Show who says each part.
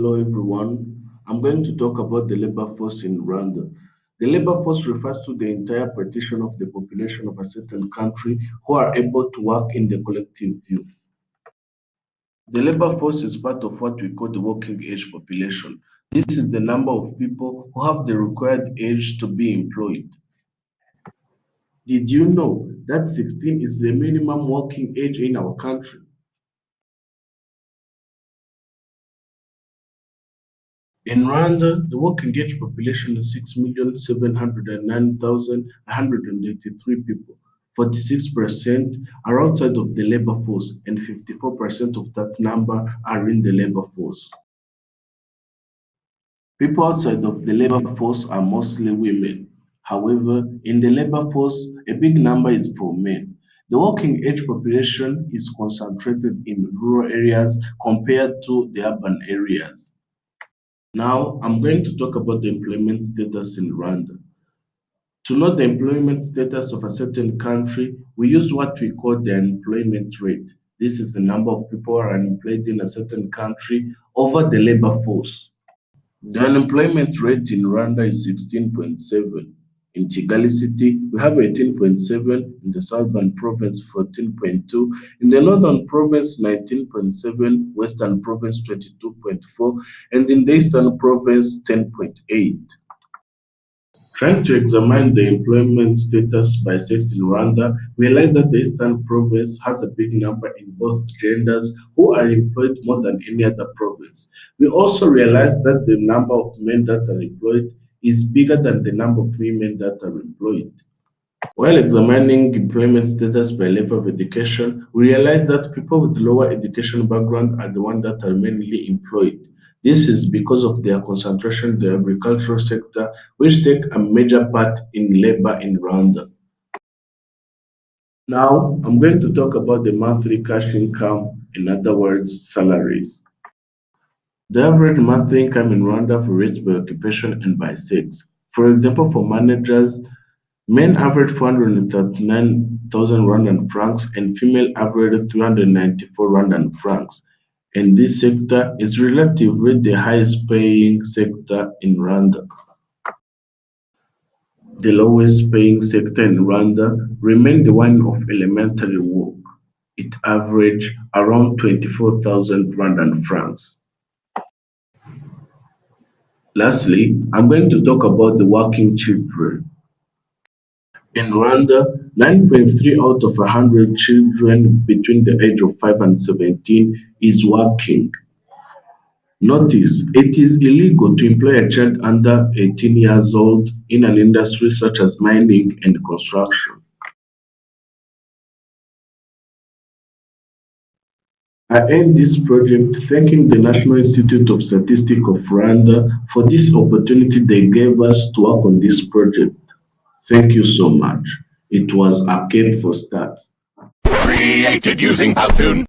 Speaker 1: Hello everyone. I'm going to talk about the labor force in Rwanda. The labor force refers to the entire partition of the population of a certain country who are able to work in the collective view. The labor force is part of what we call the working age population. This is the number of people who have the required age to be employed. Did you know that 16 is the minimum working age in our country? In Rwanda, the working age population is 6,709,183 people. 46% are outside of the labor force, and 54% of that number are in the labor force. People outside of the labor force are mostly women. However, in the labor force, a big number is for men. The working age population is concentrated in rural areas compared to the urban areas. Now, I'm going to talk about the employment status in Rwanda. To know the employment status of a certain country, we use what we call the unemployment rate. This is the number of people who are unemployed in a certain country over the labor force. The unemployment rate in Rwanda is 16.7. In Kigali city, we have 18.7, in the southern province 14.2, in the northern province 19.7, western province 22.4, and in the eastern province 10.8. Trying to examine the employment status by sex in Rwanda, we realize that the Eastern Province has a big number in both genders who are employed more than any other province. We also realize that the number of men that are employed is bigger than the number of women that are employed. While examining employment status by level of education, we realize that people with lower education background are the ones that are mainly employed. This is because of their concentration in the agricultural sector, which take a major part in labor in Rwanda. Now, I'm going to talk about the monthly cash income, in other words, salaries. The average monthly income in Rwanda varies by occupation and by sex. For example, for managers, men average 439,000 Rwandan francs and female average 394 Rwandan francs. And this sector is relatively the highest paying sector in Rwanda. The lowest paying sector in Rwanda remained the one of elementary work. It averaged around 24,000 Rwandan francs. Lastly, I'm going to talk about the working children. In Rwanda, 9.3 out of 100 children between the age of 5 and 17 is working. Notice, it is illegal to employ a child under 18 years old in an industry such as mining and construction. I end this project thanking the National Institute of Statistics of Rwanda for this opportunity they gave us to work on this project. Thank you so much. It was AKep4Stats.
Speaker 2: Created using Powtoon.